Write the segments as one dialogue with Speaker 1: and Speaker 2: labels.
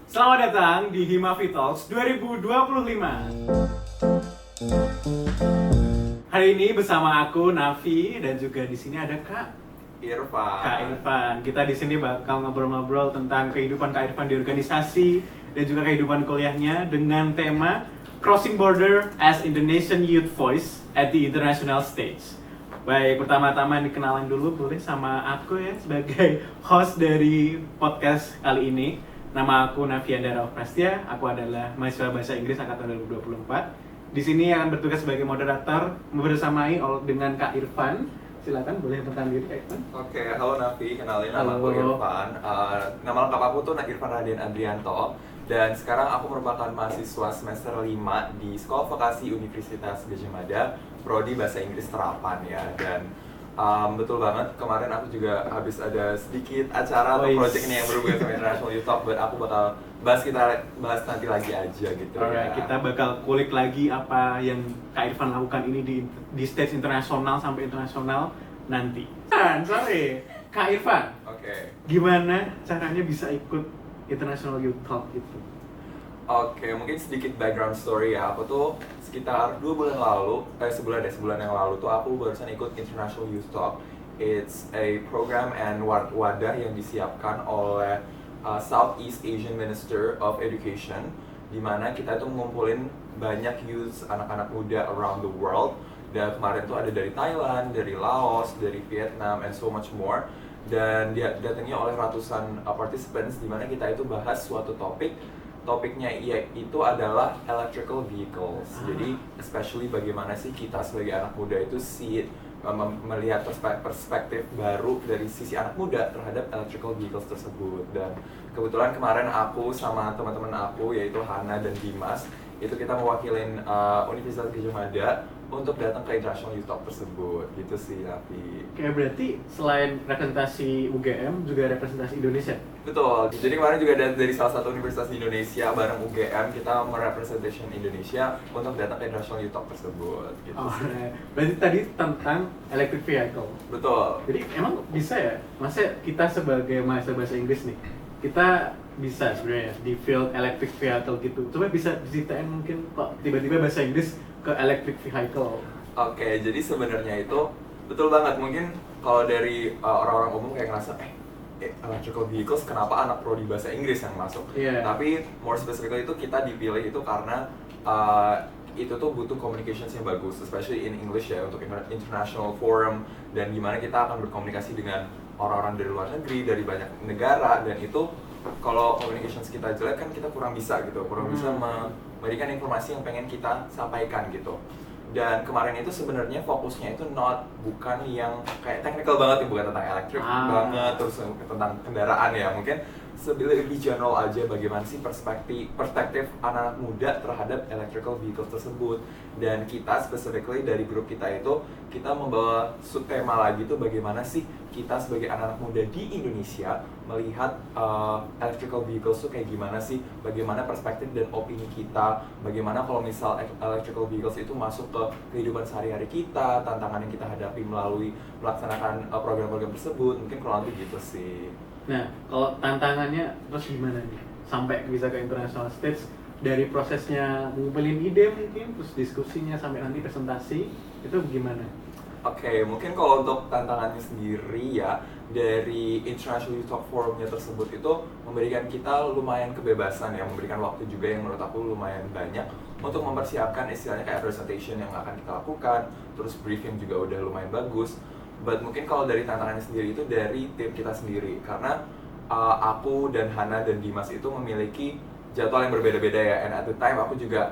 Speaker 1: Selamat datang di Himavi Talks 2025. Hari ini bersama aku Nafi dan juga di sini ada Kak Irfan. Kita di sini bakal ngobrol-ngobrol tentang kehidupan Kak Irfan di organisasi dan juga kehidupan kuliahnya dengan tema Crossing Border as Indonesian Youth Voice at the International Stage. Baik, pertama-tama dikenalan dulu boleh sama aku ya sebagai host dari podcast kali ini. Nama aku Nafiandara Prastia, aku adalah mahasiswa bahasa Inggris angkatan 2024. Di sini akan bertugas sebagai moderator bersamai dengan Kak Irfan. Silakan boleh perkenalkan diri Kak Irfan.
Speaker 2: Oke, halo Nafi, kenalin nama aku Irfan. Nama lengkap aku tuh Irfan Radian Andrianto. Dan sekarang aku merupakan mahasiswa semester 5 di Sekolah Vokasi Universitas Gadjah Mada, Prodi Bahasa Inggris Terapan ya. Dan betul banget, kemarin aku juga habis ada sedikit acara atau project ini yang berhubungan sama International Youth Talk, but aku bakal bahas nanti lagi aja gitu.
Speaker 1: Alright,
Speaker 2: ya.
Speaker 1: kita bakal kulik lagi apa yang Kak Irfan lakukan ini di stage internasional sampai internasional nanti. Sorry, Kak Irfan.
Speaker 2: Oke.
Speaker 1: Gimana caranya bisa ikut International Youth Talk itu?
Speaker 2: Oke, mungkin sedikit background story ya. Aku tuh sekitar 2 bulan lalu, sebulan yang lalu tuh aku barusan ikut International Youth Talk. It's a program and wadah yang disiapkan oleh Southeast Asian Minister of Education, di mana kita tuh ngumpulin banyak youth, anak-anak muda around the world. Dan kemarin tuh ada dari Thailand, dari Laos, dari Vietnam, and so much more. Dan dia datangnya oleh ratusan participants, di mana kita itu bahas suatu topiknya itu adalah electrical vehicles. Jadi especially bagaimana sih kita sebagai anak muda itu melihat perspektif baru dari sisi anak muda terhadap electrical vehicles tersebut. Dan kebetulan kemarin aku sama teman-teman aku yaitu Hana dan Dimas itu kita mewakilin Universitas Gadjah Mada untuk datang ke International Youth Talk tersebut, gitu sih Nafi.
Speaker 1: Kayak berarti selain representasi UGM juga representasi Indonesia?
Speaker 2: Betul, jadi kemarin juga dari salah satu universitas di Indonesia bareng UGM kita merepresentation Indonesia untuk datang ke International Youth Talk tersebut, gitu sih.
Speaker 1: Berarti tadi tentang electric vehicle.
Speaker 2: Betul.
Speaker 1: Jadi emang bisa ya, masa kita sebagai mahasiswa bahasa Inggris nih, kita bisa sebenarnya di field electric vehicle gitu. Coba bisa diceritain mungkin kok tiba-tiba bahasa Inggris ke electric vehicle.
Speaker 2: Oke, jadi sebenarnya itu betul banget. Mungkin kalau dari orang-orang umum kayak ngerasa electrical vehicles kenapa anak prodi bahasa Inggris yang masuk?
Speaker 1: Yeah.
Speaker 2: Tapi more specifically itu kita dipilih itu karena itu tuh butuh communications yang bagus, especially in English ya, untuk international forum, dan gimana kita akan berkomunikasi dengan orang-orang dari luar negeri, dari banyak negara. Dan itu kalau communications kita jelek kan kita kurang bisa bisa memberikan informasi yang pengen kita sampaikan gitu. Dan kemarin itu sebenarnya fokusnya itu bukan yang kayak technical banget, bukan tentang elektrik banget, terus tentang kendaraan ya, mungkin lebih general aja bagaimana sih perspektif anak-anak muda terhadap electrical vehicles tersebut. Dan kita specifically dari grup kita itu kita membawa subtema lagi tuh bagaimana sih kita sebagai anak-anak muda di Indonesia melihat electrical vehicles tuh kayak gimana sih, bagaimana perspektif dan opini kita, bagaimana kalau misal electrical vehicles itu masuk ke kehidupan sehari-hari kita, tantangan yang kita hadapi melalui melaksanakan program-program tersebut. Mungkin kurang lebih gitu sih.
Speaker 1: Nah, kalau tantangannya terus gimana nih? Sampai bisa ke international stage, dari prosesnya ngumpulin ide mungkin, terus diskusinya sampai nanti presentasi, itu gimana?
Speaker 2: Oke, mungkin kalau untuk tantangannya sendiri ya, dari International Youth Talk Forumnya tersebut itu memberikan kita lumayan kebebasan ya, memberikan waktu juga yang menurut aku lumayan banyak untuk mempersiapkan istilahnya kayak presentation yang akan kita lakukan, terus briefing juga udah lumayan bagus. But mungkin kalau dari tantangannya sendiri itu dari tim kita sendiri, karena aku dan Hana dan Dimas itu memiliki jadwal yang berbeda-beda ya, and at the time aku juga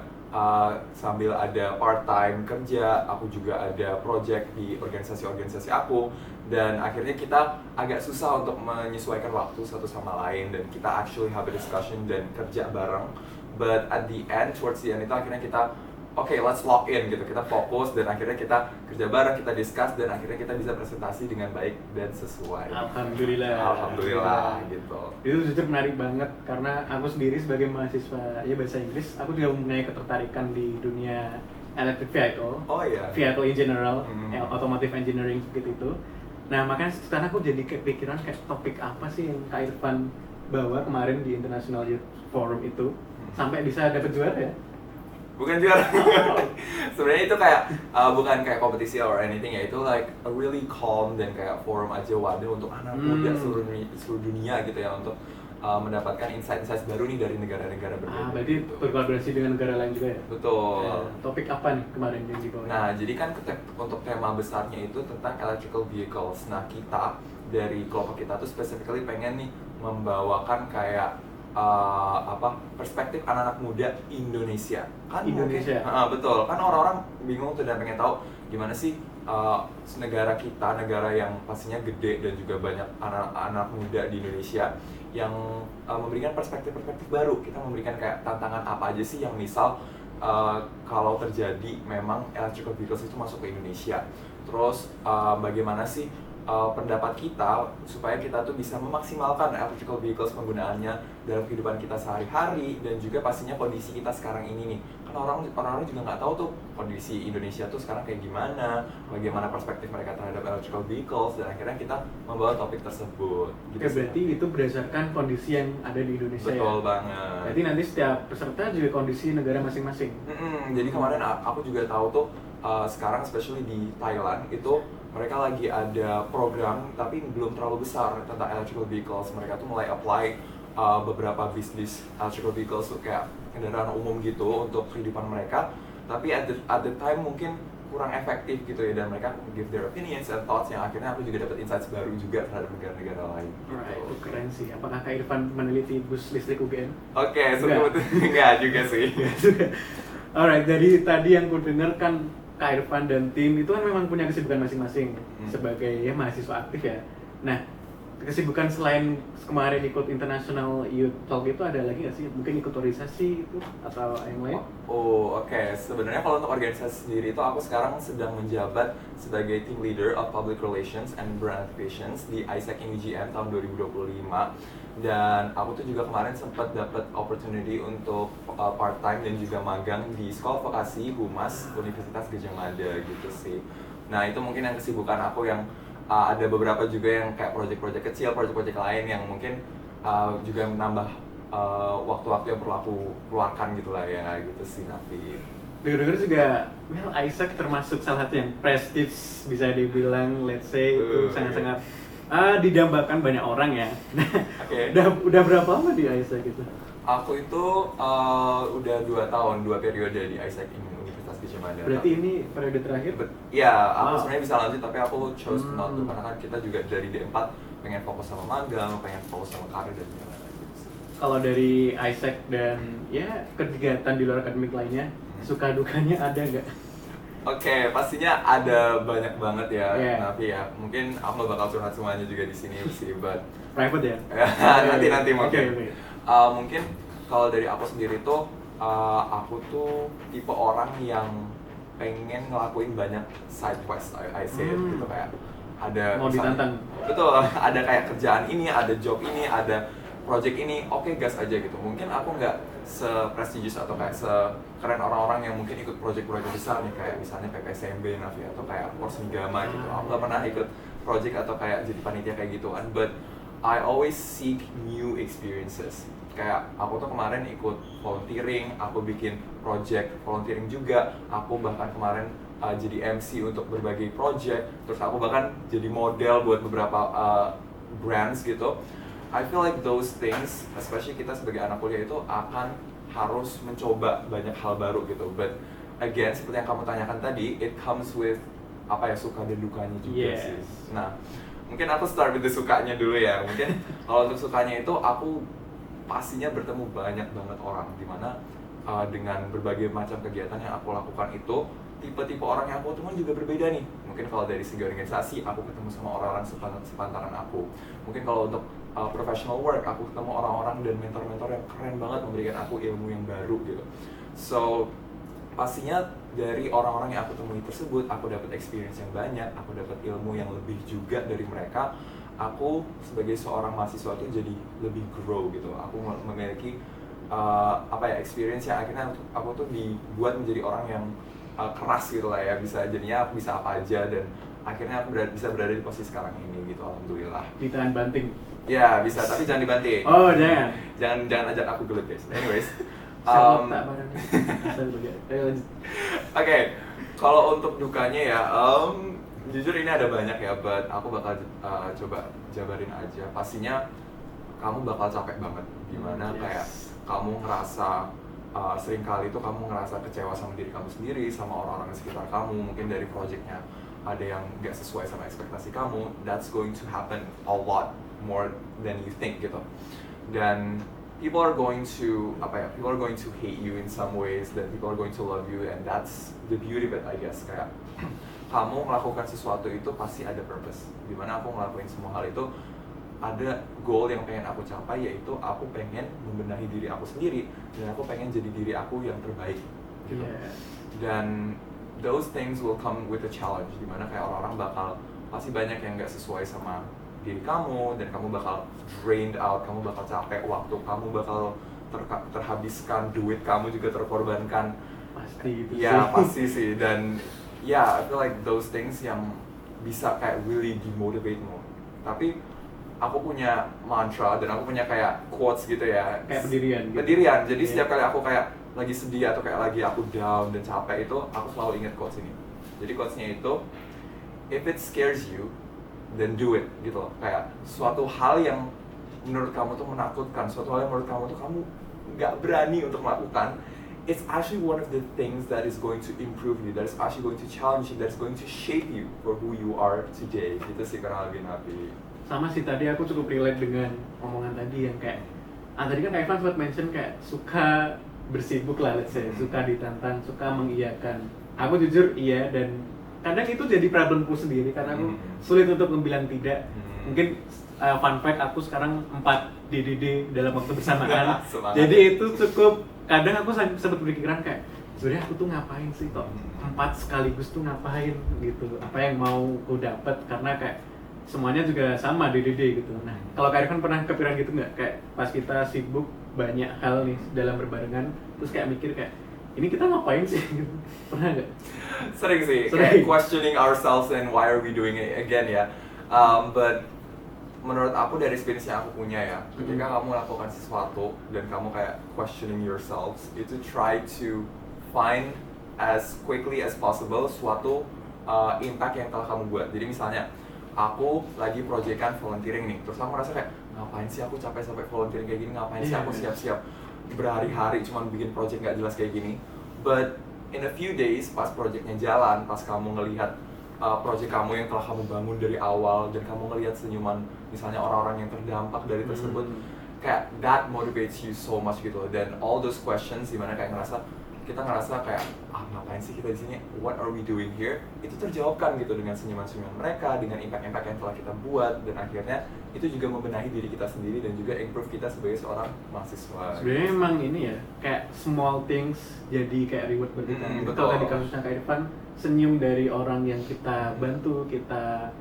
Speaker 2: sambil ada part-time kerja, aku juga ada project di organisasi-organisasi aku, dan akhirnya kita agak susah untuk menyesuaikan waktu satu sama lain, dan kita actually have a discussion dan kerja bareng. But at the end, towards the end itu akhirnya kita let's lock in gitu, kita fokus dan akhirnya kita kerja bareng, kita discuss, dan akhirnya kita bisa presentasi dengan baik dan sesuai. Alhamdulillah gitu.
Speaker 1: Itu jujur menarik banget karena aku sendiri sebagai mahasiswa bahasa Inggris, aku juga mempunyai ketertarikan di dunia electric vehicle, vehicle in general, automotive engineering seperti itu. Nah makanya sekarang aku jadi kepikiran kayak topik apa sih yang Kak Irfan bawa kemarin di International Youth Forum itu sampai bisa dapet juara ya?
Speaker 2: Bukan juara. Sebenarnya itu kayak bukan kayak kompetisi or anything ya, itu like a really calm dan kayak forum aja wadah untuk anak muda seluruh dunia gitu ya, untuk mendapatkan insight-insight baru nih dari negara-negara berbeda.
Speaker 1: Berarti
Speaker 2: gitu.
Speaker 1: berkolaborasi dengan negara lain juga ya?
Speaker 2: Betul.
Speaker 1: Topik apa nih kemarin yang dibawa?
Speaker 2: Nah, jadi kan untuk tema besarnya itu tentang electrical vehicles. Nah, kita dari kelompok kita tuh specifically pengen nih membawakan kayak perspektif anak-anak muda Indonesia. Kan
Speaker 1: Indonesia.
Speaker 2: Mungkin, betul. Kan orang-orang bingung tuh dan pengen tahu gimana sih negara kita, negara yang pastinya gede dan juga banyak anak-anak muda di Indonesia yang memberikan perspektif-perspektif baru. Kita memberikan kayak tantangan apa aja sih yang misal kalau terjadi memang electrical vehicles itu masuk ke Indonesia. Terus bagaimana sih pendapat kita supaya kita tuh bisa memaksimalkan electrical vehicles penggunaannya dalam kehidupan kita sehari-hari, dan juga pastinya kondisi kita sekarang ini nih. Kan orang-orang juga nggak tahu tuh kondisi Indonesia tuh sekarang kayak gimana, bagaimana perspektif mereka terhadap electrical vehicles, dan akhirnya kita membawa topik tersebut. Gitu.
Speaker 1: Oke, berarti itu berdasarkan kondisi yang ada di Indonesia.
Speaker 2: Betul
Speaker 1: ya?
Speaker 2: banget.
Speaker 1: Berarti nanti setiap peserta juga kondisi negara masing-masing.
Speaker 2: Jadi kemarin aku juga tahu tuh sekarang especially di Thailand itu mereka lagi ada program tapi belum terlalu besar tentang electrical vehicles. Mereka tuh mulai apply beberapa bisnis electrical vehicles tuh kayak kendaraan umum gitu untuk kehidupan mereka. Tapi at the time mungkin kurang efektif gitu ya, dan mereka give their opinions and thoughts yang akhirnya aku juga dapat insights baru juga terhadap negara-negara lain.
Speaker 1: Alright, itu keren sih. Apakah Kak Irfan meneliti bus listrik UGM?
Speaker 2: Oke, enggak juga sih.
Speaker 1: Alright, dari tadi yang ku dengar kan Kak Irfan dan tim itu kan memang punya kesibukan masing-masing sebagai ya mahasiswa aktif ya. Nah, kesibukan selain kemarin ikut International Youth Talk itu ada lagi nggak sih? Mungkin ikut organisasi itu atau yang lain?
Speaker 2: Oke. Sebenarnya kalau untuk organisasi sendiri itu aku sekarang sedang menjabat sebagai team leader of public relations and brand activations di ISEC UGM tahun 2025. Dan aku tuh juga kemarin sempat dapat opportunity untuk part time dan juga magang di Sekolah Vokasi Humas Universitas Gadjah Mada gitu sih. Nah, itu mungkin yang kesibukan aku, yang ada beberapa juga yang kayak project-project kecil, project-project lain yang mungkin juga menambah waktu-waktu yang perlu aku keluarkan gitu lah ya, gitu sih Nafi.
Speaker 1: Dengar-dengar juga, ISEC termasuk salah satu yang prestige bisa dibilang, let's say itu sangat-sangat didambakan banyak orang ya.
Speaker 2: Okay.
Speaker 1: Udah berapa lama di ISEC gitu?
Speaker 2: Aku itu udah 2 tahun, 2 periode di ISEC ini, Universitas Gadjah Mada.
Speaker 1: Berarti ini periode terakhir?
Speaker 2: Iya, aku sebenarnya bisa lanjut tapi aku chose not to, karena kan kita juga dari D4 pengen fokus sama magang, pengen fokus sama karir dan lain-lain.
Speaker 1: Kalau dari ISEC dan ya kegiatan di luar akademik lainnya, suka dukanya ada nggak?
Speaker 2: Oke, pastinya ada banyak banget ya, Nafi ya. Mungkin aku nggak bakal curhat semuanya juga di sini sih, but
Speaker 1: private ya?
Speaker 2: nanti mungkin.
Speaker 1: Okay.
Speaker 2: Mungkin kalau dari aku sendiri tuh, aku tuh tipe orang yang pengen ngelakuin banyak side quest, I say it, gitu, kayak ada
Speaker 1: mau ditantang.
Speaker 2: Betul, ada kayak kerjaan ini, ada job ini, ada project ini, oke, gas aja gitu. Mungkin aku nggak se-prestigious atau kayak sekeren orang-orang yang mungkin ikut project-project besar nih, kayak misalnya PPSMB, Nafi, atau kayak Korsmigama gitu. Aku nggak pernah ikut project atau kayak jadi panitia kayak gituan, but I always seek new experiences. Kayak aku tuh kemarin ikut volunteering, aku bikin project volunteering juga, aku bahkan kemarin jadi MC untuk berbagai project, terus aku bahkan jadi model buat beberapa brands gitu. I feel like those things, especially kita sebagai anak kuliah itu akan harus mencoba banyak hal baru gitu. But again, seperti yang kamu tanyakan tadi, it comes with suka dan dukanya juga sih. Nah, mungkin aku start with the sukanya dulu ya. Mungkin kalau untuk sukanya itu, aku pastinya bertemu banyak banget orang, dimana dengan berbagai macam kegiatan yang aku lakukan itu, tipe-tipe orang yang aku temuin juga berbeda nih. Mungkin kalau dari segi organisasi, aku ketemu sama orang-orang sepantaran aku. Mungkin kalau untuk professional work, aku ketemu orang-orang dan mentor-mentor yang keren banget, memberikan aku ilmu yang baru gitu. So, pastinya dari orang-orang yang aku temui tersebut, aku dapat experience yang banyak, aku dapat ilmu yang lebih juga dari mereka. Aku sebagai seorang mahasiswa tuh jadi lebih grow gitu. Aku memiliki experience yang akhirnya aku tuh dibuat menjadi orang yang keras gitu lah ya, jadinya bisa apa aja, dan akhirnya aku bisa berada di posisi sekarang ini gitu, alhamdulillah.
Speaker 1: Ditahan banting.
Speaker 2: Ya bisa, tapi jangan dibanting.
Speaker 1: Oh jangan.
Speaker 2: Jangan ajak aku gelut guys. Anyways,
Speaker 1: Sherlock tak barangnya. Ayo lanjut.
Speaker 2: Oke, kalau untuk dukanya ya, jujur ini ada banyak ya, but aku bakal coba jabarin aja. Pastinya kamu bakal capek banget, dimana kayak kamu ngerasa sering kali itu kamu ngerasa kecewa sama diri kamu sendiri, sama orang-orang di sekitar kamu, mungkin dari projectnya ada yang gak sesuai sama ekspektasi kamu. That's going to happen a lot more than you think gitu. Dan people are going to hate you in some ways, then people are going to love you, and that's the beauty of it, I guess. Kayak kamu melakukan sesuatu itu pasti ada purpose. Dimana aku ngelakuin semua hal itu ada goal yang pengen aku capai, yaitu aku pengen membenahi diri aku sendiri dan aku pengen jadi diri aku yang terbaik gitu. Dan those things will come with a challenge, dimana kayak orang-orang bakal pasti banyak yang nggak sesuai sama diri kamu, dan kamu bakal drained out, kamu bakal capek, waktu kamu bakal terhabiskan, duit kamu juga terkorbankan.
Speaker 1: Pasti itu
Speaker 2: ya pasti sih. Dan I feel like those things yang bisa kayak really demotivate mu. Tapi aku punya mantra dan aku punya kayak quotes gitu ya,
Speaker 1: kayak pendirian gitu.
Speaker 2: Jadi setiap kali aku kayak lagi sedih atau kayak lagi aku down dan capek itu, aku selalu ingat quotes ini. Jadi quotesnya itu, if it scares you, then do it gitu loh. Kayak suatu hal yang menurut kamu tuh menakutkan, suatu hal yang menurut kamu tuh kamu nggak berani untuk melakukan, it's actually one of the things that is going to improve you, that is actually going to challenge you, that is going to shape you for who you are today. Gitu sih kurang lebih Nafi.
Speaker 1: Sama sih, tadi aku cukup relate dengan omongan tadi yang kayak tadi kan Kak Ivan sempat mention kayak suka bersibuk lah, let's say, suka ditantang, suka mengiyakan. Aku jujur iya, dan kadang itu jadi problemku sendiri karena aku sulit untuk membilang tidak. Mungkin fun fact, aku sekarang 4 DDD dalam waktu bersamaan. Jadi itu cukup, kadang aku sempat berpikiran kayak sebenarnya aku tuh ngapain sih kok 4 sekaligus tuh ngapain gitu, apa yang mau aku dapat, karena kayak semuanya juga sama DDD gitu. Nah, kalau Kak Irfan pernah kepikiran gitu nggak? Kayak pas kita sibuk banyak hal nih dalam berbarengan, terus kayak mikir kayak ini kita ngapain sih? Pernah nggak?
Speaker 2: Sering sih, kayak questioning ourselves and why are we doing it again ya. But menurut aku dari experience yang aku punya ya, ketika kamu melakukan sesuatu dan kamu kayak questioning yourselves, itu try to find as quickly as possible suatu impact yang telah kamu buat. Jadi misalnya aku lagi proyekan volunteering nih, terus aku merasa kayak ngapain sih aku capek-capek volunteering kayak gini, ngapain sih aku siap-siap berhari-hari cuma bikin project nggak jelas kayak gini. But in a few days, pas projectnya jalan, pas kamu ngelihat project kamu yang telah kamu bangun dari awal, dan kamu ngelihat senyuman misalnya orang-orang yang terdampak dari tersebut, kayak that motivates you so much gitu. Dan all those questions dimana kayak kita ngerasa kayak ngapain sih kita di sini, what are we doing here, itu terjawabkan gitu dengan senyuman-senyuman mereka, dengan impact-impact yang telah kita buat, dan akhirnya itu juga membenahi diri kita sendiri dan juga improve kita sebagai seorang mahasiswa.
Speaker 1: Sebenarnya emang ini ya, kayak small things jadi kayak reward buat kita. Kalau tadi kasusnya Kak Irfan, senyum dari orang yang kita bantu, kita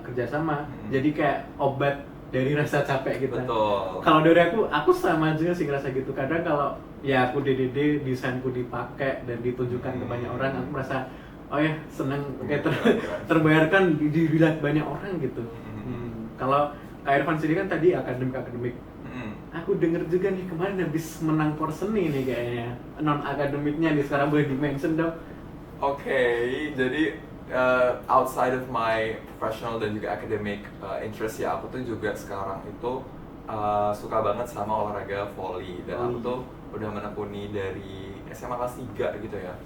Speaker 1: kerjasama, jadi kayak obat dari rasa capek kita.
Speaker 2: Betul.
Speaker 1: Kalau dari aku sama juga sih ngerasa gitu. Kadang kalau ya aku DDD, desainku dipakai dan ditunjukkan ke banyak orang, aku merasa oh ya seneng, kayak terbayarkan dilihat banyak orang gitu. Kalau Kak Irfan sendiri kan tadi akademik. Aku denger juga nih kemarin habis menang Porseni nih kayaknya, non akademiknya nih, sekarang boleh di-mention dong.
Speaker 2: Oke, jadi outside of my professional dan juga academic interest ya, aku tuh juga sekarang itu suka banget sama olahraga volley, dan aku tuh udah menekuni dari SMA kelas 3 gitu ya.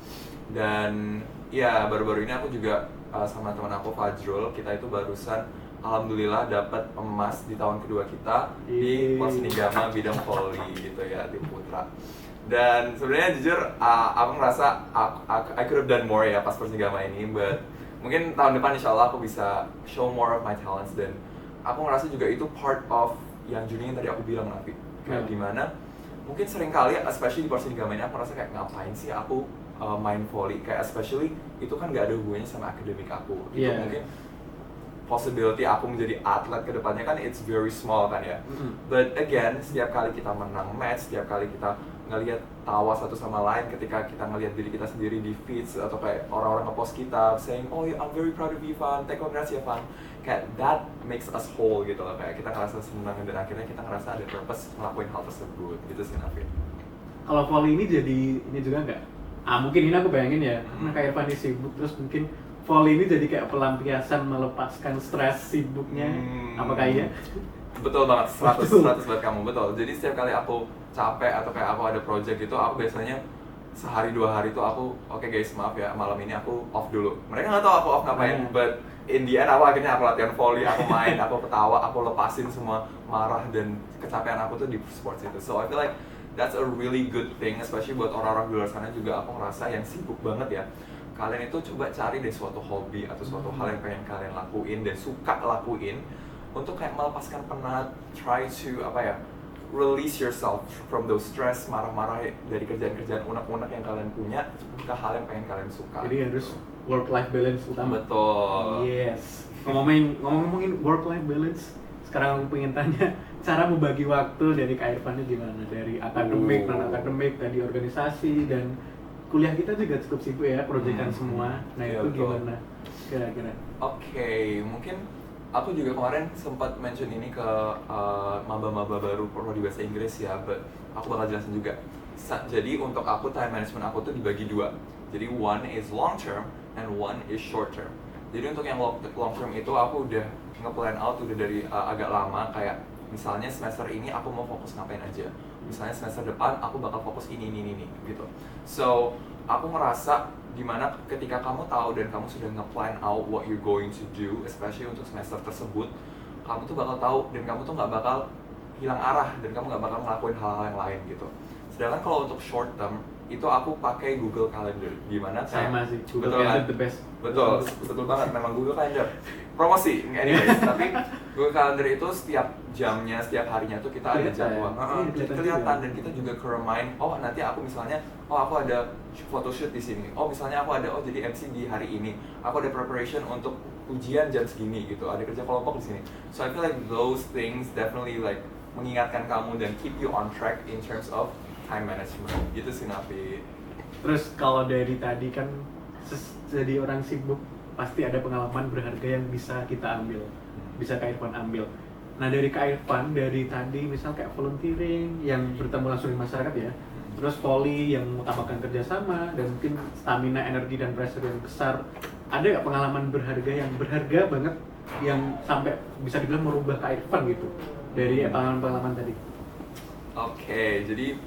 Speaker 2: Dan ya baru-baru ini aku juga sama teman aku Fajrul, kita itu barusan alhamdulillah dapat emas di tahun kedua kita di Porseni-Gama bidang volley gitu ya, di Putra. Dan sebenarnya jujur aku ngerasa I could have done more ya pas Porseni-Gama ini, but mungkin tahun depan insya Allah aku bisa show more of my talents. Dan aku ngerasa juga itu part of yang Juni yang tadi aku bilang nanti, kayak gimana mungkin sering kali, especially di Porseni-Gama ini, aku ngerasa kayak ngapain sih aku main volley, kayak especially itu kan nggak ada hubungannya sama akademik aku. Itu mungkin possibility aku menjadi atlet ke depannya kan it's very small kan ya. But again, setiap kali kita menang match, setiap kali kita ngelihat tawa satu sama lain ketika kita ngelihat diri kita sendiri di feeds atau kayak orang-orang nge-post kita saying, oh I'm very proud of you Van, take congrats ya Van, kayak that makes us whole gitu loh, kayak kita ngerasa senang dan akhirnya kita ngerasa ada purpose ngelakuin hal tersebut gitu sih Nafin.
Speaker 1: Kalau volley ini jadi ini juga nggak? Mungkin ini aku bayangin ya, karena kayak Irfan ini sibuk, terus mungkin volley ini jadi kayak pelampiasan melepaskan stres sibuknya, apakah iya?
Speaker 2: Betul banget, 100 buat kamu, betul. Jadi setiap kali aku capek atau kayak aku ada project gitu, aku biasanya sehari 2 hari tuh aku, oke guys maaf ya, malam ini aku off dulu. Mereka nggak tahu aku off ngapain, but in the end aku akhirnya aku latihan volley, aku main, aku ketawa, aku lepasin semua marah dan kecapean aku tuh di sports itu. So I feel like that's a really good thing, especially buat orang-orang di luar sana juga. Aku ngerasa yang sibuk banget ya, kalian itu coba cari deh suatu hobi atau suatu hal yang pengen kalian lakuin dan suka lakuin untuk kayak melepaskan penat, try to release yourself from those stress, marah-marah dari kerjaan-kerjaan unek-unek yang kalian punya ke hal yang pengen kalian suka.
Speaker 1: Jadi harus work-life balance utama.
Speaker 2: Betul.
Speaker 1: Yes. Ngomongin work-life balance, sekarang aku pengen tanya cara membagi waktu dari Kak Irfannya gimana? Dari akademik, non-akademik, tadi organisasi, dan kuliah kita juga cukup sibuk ya, proyekan semua. Nah itu gimana kira-kira?
Speaker 2: Oke, mungkin aku juga kemarin sempat mention ini ke maba-maba baru prodi bahasa Inggris ya, but aku bakal jelasin juga. Jadi untuk aku time management aku tuh dibagi 2. Jadi one is long term and one is short term. Jadi untuk yang long term itu aku udah nge-plan out udah dari agak lama, kayak misalnya semester ini aku mau fokus ngapain aja. Misalnya semester depan aku bakal fokus ini gitu. So aku ngerasa dimana ketika kamu tahu dan kamu sudah nge-plan out what you're going to do, especially untuk semester tersebut, kamu tuh bakal tahu dan kamu tuh nggak bakal hilang arah dan kamu nggak bakal ngelakuin hal-hal yang lain gitu. Sedangkan kalau untuk short term itu aku pakai Google Calendar, gimana
Speaker 1: sama sih, Google
Speaker 2: betul
Speaker 1: Calendar
Speaker 2: kan?
Speaker 1: the best.
Speaker 2: Betul banget, memang Google Calendar promosi anyways. Tapi Google Calendar itu setiap jamnya, setiap harinya tuh kita ada jadwal, kelihatan dan kita juga ke remind, oh nanti aku misalnya, oh aku ada photoshoot di sini, oh misalnya aku ada, oh jadi MC di hari ini, aku ada preparation untuk ujian jam segini gitu, ada kerja kelompok di sini. So I feel like those things definitely like mengingatkan kamu dan keep you on track in terms of time management gitu sih Nafi.
Speaker 1: Terus kalau dari tadi kan jadi orang sibuk pasti ada pengalaman berharga yang bisa kita ambil, bisa Kak Irfan ambil. Nah dari Kak Irfan, dari tadi misal kayak volunteering yang bertemu langsung di masyarakat ya, terus volley yang mengutamakan kerjasama dan mungkin stamina, energi dan pressure yang besar, ada nggak pengalaman berharga yang berharga banget yang sampai bisa dibilang merubah Kak Irfan gitu dari pengalaman-pengalaman tadi?
Speaker 2: Oke, jadi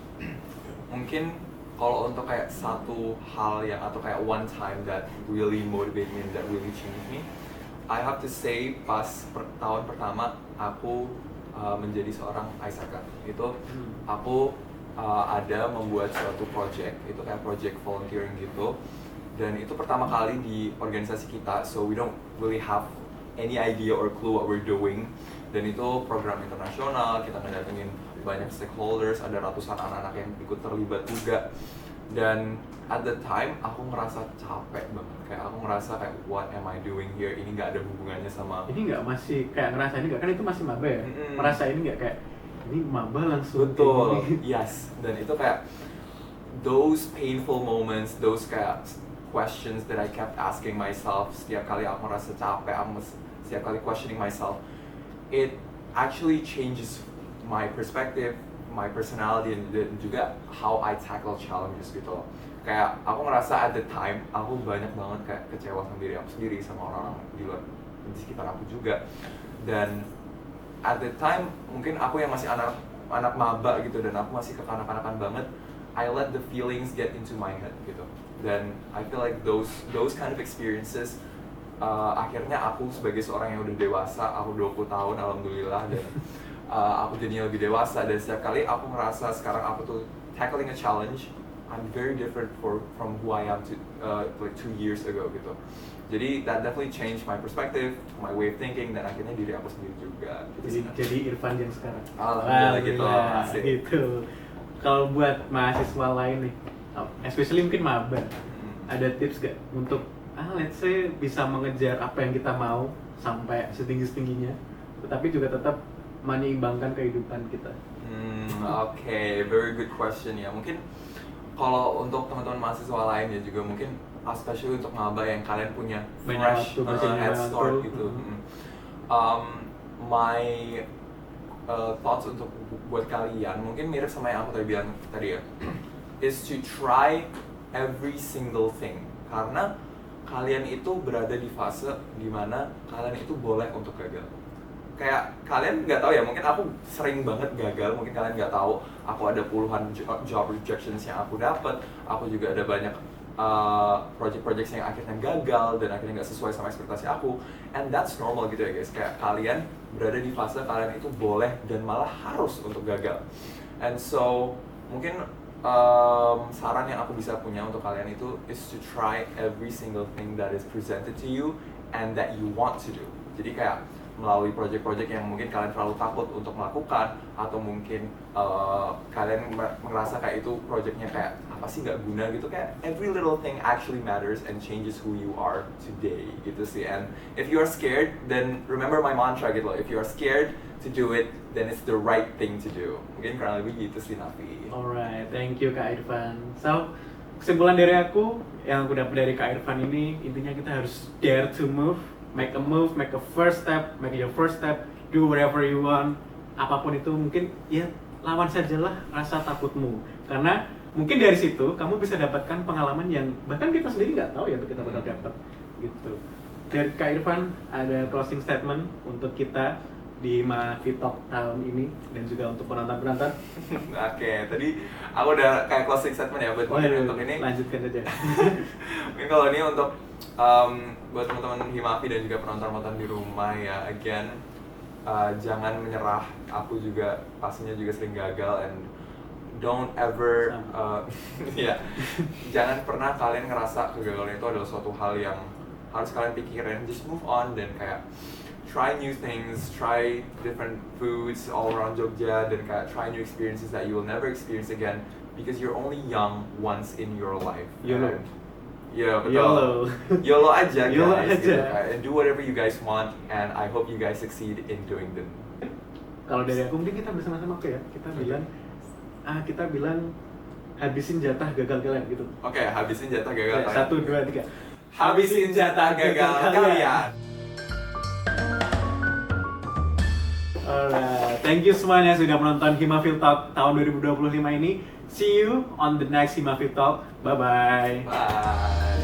Speaker 2: mungkin kalau untuk kayak satu hal yang atau kayak one time that really motivate me and that really changed me, I have to say pas tahun pertama aku menjadi seorang Aisaka itu aku ada membuat suatu project, itu kayak project volunteering gitu, dan itu pertama kali di organisasi kita, so we don't really have any idea or clue what we're doing, dan itu program internasional, kita ngedatengin banyak stakeholders, ada ratusan anak-anak yang ikut terlibat juga. Dan at the time aku ngerasa capek banget, kayak aku ngerasa kayak what am I doing here, ini nggak ada hubungannya sama
Speaker 1: ini nggak, masih kayak ngerasa ini nggak, kan itu masih maba ya, merasa ini nggak kayak ini maba langsung
Speaker 2: betul, yes. Dan itu kayak those painful moments, those kayak questions that I kept asking myself setiap kali aku ngerasa capek, setiap kali questioning myself, it actually changes my perspective, my personality, dan juga how I tackle challenges gitu loh. Kayak aku ngerasa at the time aku banyak banget kayak kecewa sama diri aku sendiri, sama orang-orang di luar di sekitar aku juga. Dan at the time mungkin aku yang masih anak maba gitu dan aku masih kekanak-kanakan banget, I let the feelings get into my head gitu. Dan I feel like those kind of experiences akhirnya aku sebagai seorang yang udah dewasa, aku 20 tahun alhamdulillah, dan aku jadinya lebih dewasa, dan setiap kali aku ngerasa sekarang aku tuh tackling a challenge, I'm very different from who I am like 2 years ago gitu. Jadi that definitely changed my perspective, my way of thinking, dan akhirnya diri aku sendiri juga.
Speaker 1: Jadi Irfan yang sekarang.
Speaker 2: Alhamdulillah gitu. Asik.
Speaker 1: Gitu. Kalau buat mahasiswa lain nih, especially mungkin maba, ada tips gak untuk let's say bisa mengejar apa yang kita mau sampai setinggi-tingginya, tetapi juga tetap menyeimbangkan kehidupan kita.
Speaker 2: Oke, very good question ya. Mungkin kalau untuk teman-teman mahasiswa lain ya juga mungkin especially untuk maba yang kalian punya
Speaker 1: Banyak
Speaker 2: fresh
Speaker 1: waktu, masih banyak
Speaker 2: head
Speaker 1: waktu.
Speaker 2: start gitu. My thoughts untuk buat kalian mungkin mirip sama yang aku tadi bilang tadi ya, is to try every single thing, karena kalian itu berada di fase dimana kalian itu boleh untuk gagal. Kayak kalian nggak tahu ya, mungkin aku sering banget gagal, mungkin kalian nggak tahu aku ada puluhan job rejections yang aku dapat, aku juga ada banyak project-project yang akhirnya gagal dan akhirnya nggak sesuai sama ekspektasi aku, and that's normal gitu ya guys. Kayak kalian berada di fase kalian itu boleh dan malah harus untuk gagal, and so mungkin saran yang aku bisa punya untuk kalian itu is to try every single thing that is presented to you and that you want to do. Jadi kayak melalui project-project yang mungkin kalian terlalu takut untuk melakukan, atau mungkin kalian merasa kayak itu projectnya kayak apa sih nggak guna gitu, kayak every little thing actually matters and changes who you are today gitu sih. And if you are scared, then remember my mantra gitu loh, if you are scared to do it, then it's the right thing to do. Mungkin kurang lebih gitu sih Nafi.
Speaker 1: Alright, thank you Kak Irfan. So, kesimpulan dari aku yang aku dapat dari Kak Irfan ini, intinya kita harus dare to move, make a first step, make your first step, do whatever you want. Apapun itu mungkin ya lawan sajalah rasa takutmu. Karena mungkin dari situ kamu bisa dapatkan pengalaman yang bahkan kita sendiri nggak tahu ya kita bakal dapat gitu. Dari Kak Irfan ada closing statement untuk kita di Himafi Talk tahun ini dan juga untuk penonton-penonton.
Speaker 2: Oke, tadi aku udah kayak closing statement ya buat untuk ini.
Speaker 1: Lanjutkan saja.
Speaker 2: Mungkin kalau ini untuk buat teman-teman Himafi dan juga penonton-penonton di rumah ya, again, jangan menyerah. Aku juga pastinya juga sering gagal, and don't ever ya, jangan pernah kalian ngerasa kegagalan itu adalah suatu hal yang harus kalian pikirin. Just move on dan kayak try new things, try different foods all around Jogja, dan kayak try new experiences that you will never experience again, because you're only young once in your life.
Speaker 1: YOLO.
Speaker 2: Ya betul.
Speaker 1: YOLO.
Speaker 2: YOLO aja guys.
Speaker 1: YOLO
Speaker 2: Gitu,
Speaker 1: aja.
Speaker 2: and do whatever you guys want, and I hope you guys succeed in doing them.
Speaker 1: Kalau dari aku mungkin kita bersama-sama ya, kita bilang habisin jatah gagal-gagal gitu.
Speaker 2: Oke, habisin jatah gagal kalian.
Speaker 1: 1, 2, 3.
Speaker 2: Habisin jatah gagal kalian.
Speaker 1: Alright, thank you semuanya sudah menonton Himafi Talk tahun 2025 ini. See you on the next Himafi Talk. Bye-bye.
Speaker 2: Bye.